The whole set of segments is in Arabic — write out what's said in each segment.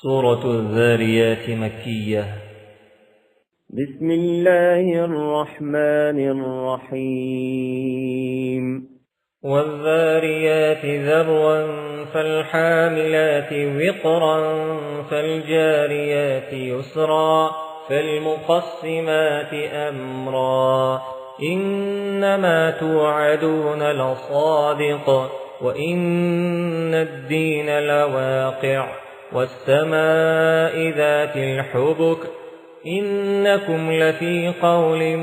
سورة الذاريات مكية. بسم الله الرحمن الرحيم. والذاريات ذروا فالحاملات وقرا فالجاريات يسرا فالمقسمات أمرا إنما توعدون لصادق وإن الدين لواقع والسماء ذات الحبك إنكم لفي قول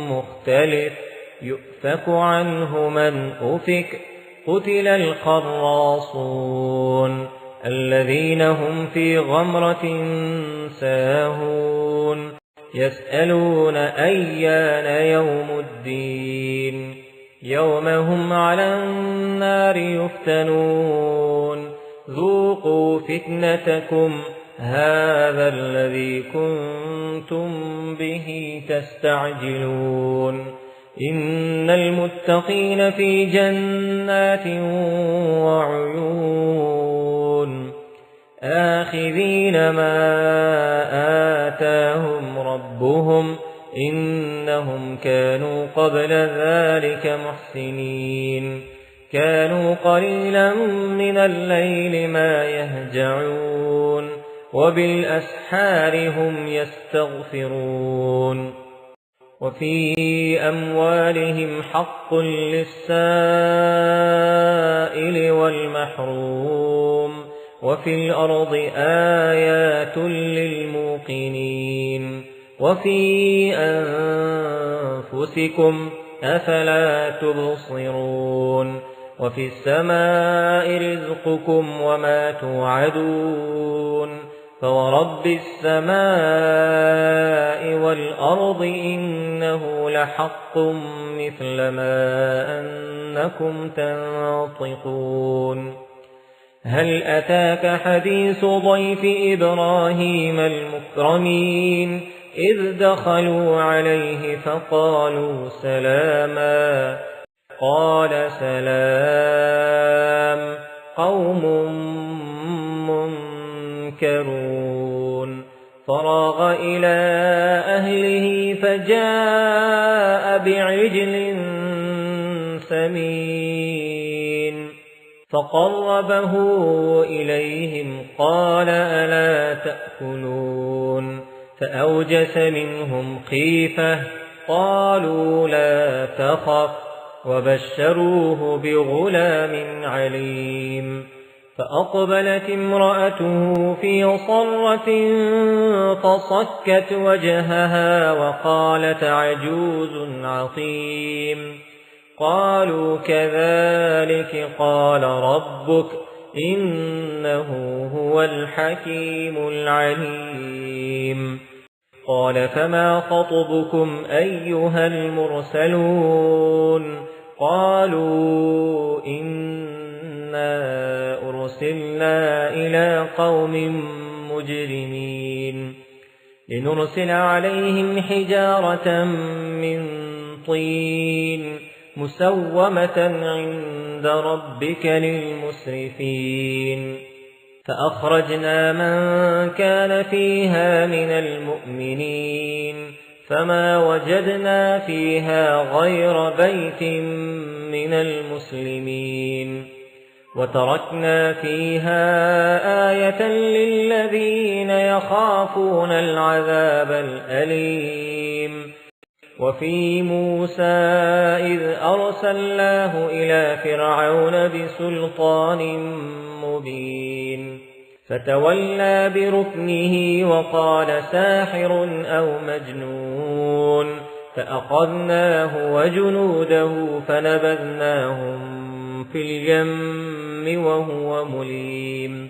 مختلف يؤفك عنه من أفك قتل الخراصون الذين هم في غمرة ساهون يسألون أيان يوم الدين يوم هم على النار يفتنون ذوقوا فتنتكم هذا الذي كنتم به تستعجلون إن المتقين في جنات وعيون آخذين ما آتاهم ربهم إنهم كانوا قبل ذلك محسنين كانوا قليلا من الليل ما يهجعون وبالأسحار هم يستغفرون وفي أموالهم حق للسائل والمحروم وفي الأرض آيات للموقنين وفي أنفسكم أفلا تبصرون وفي السماء رزقكم وما توعدون فورب السماء والأرض إنه لحق مثل ما أنكم تنطقون هل أتاك حديث ضيف إبراهيم المكرمين إذ دخلوا عليه فقالوا سلاما قال سلام قوم منكرون فراغ إلى أهله فجاء بعجل سمين فقربه إليهم قال ألا تأكلون فأوجس منهم خيفة قالوا لا تخف وبشروه بغلام عليم فأقبلت امرأته في صرة فصكت وجهها وقالت عجوز عقيم قالوا كذلك قال ربك إنه هو الحكيم العليم قال فما خطبكم أيها المرسلون قالوا إنا أرسلنا إلى قوم مجرمين لنرسل عليهم حجارة من طين مسومة عند ربك للمسرفين فأخرجنا من كان فيها من المؤمنين فما وجدنا فيها غير بيت من المسلمين وتركنا فيها آية للذين يخافون العذاب الأليم وفي موسى إذ أرسلناه إلى فرعون بسلطان مبين فتولى بركنه وقال ساحر أو مجنون فأخذناه وجنوده فنبذناهم في اليم وهو مليم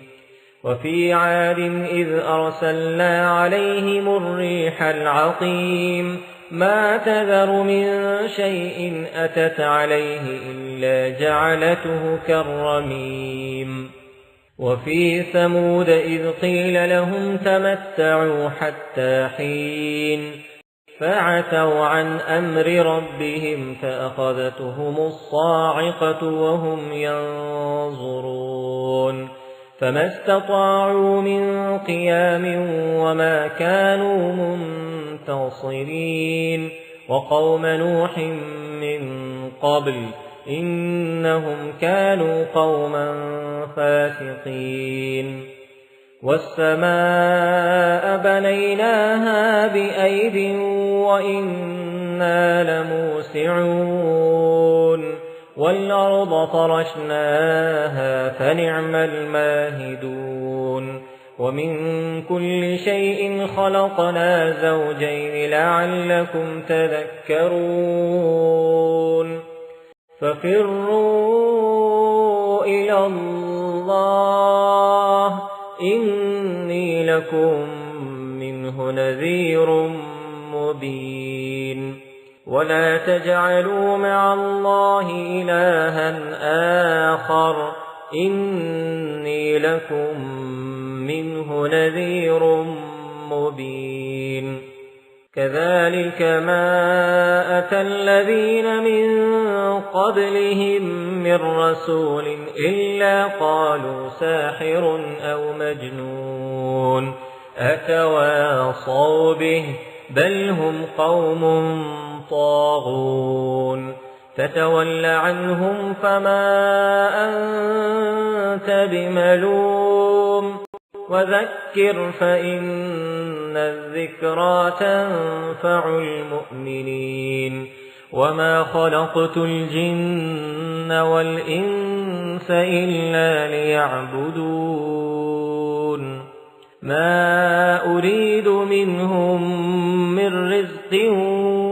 وفي عاد إذ أرسلنا عليهم الريح العقيم ما تذر من شيء أتت عليه إلا جعلته كالرميم وفي ثمود إذ قيل لهم تمتعوا حتى حين فعتوا عن أمر ربهم فأخذتهم الصاعقة وهم ينظرون فما استطاعوا من قيام وما كانوا منتصرين وقوم نوح من قبل إنهم كانوا قوما فاسقين والسماء بنيناها بأيد وإنا لموسعون والأرض فرشناها فنعم الماهدون ومن كل شيء خلقنا زوجين لعلكم تذكرون ففروا إلى الله إني لكم منه نذير مبين ولا تجعلوا مع الله إلها آخر إني لكم منه نذير مبين كذلك ما أتى الذين من قبلهم من رسول إلا قالوا ساحر أو مجنون أتواصوا به بل هم قوم طاغون فتول عنهم فما أنت بملوم وذكر فإن الذكرى تنفع المؤمنين وما خلقت الجن والإنس إلا ليعبدون ما أريد منهم من رزق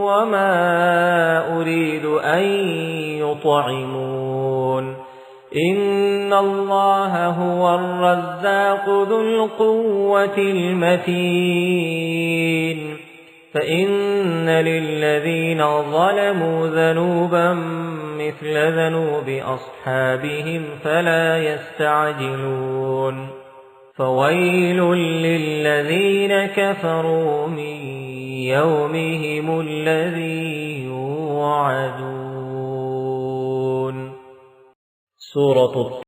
وما أريد أن يطعمون إن الله هو الرزاق ذو القوة المتين فإن للذين ظلموا ذنوبا مثل ذنوب أصحابهم فلا يستعجلون فويل للذين كفروا من يومهم الذي يوعدون. سورة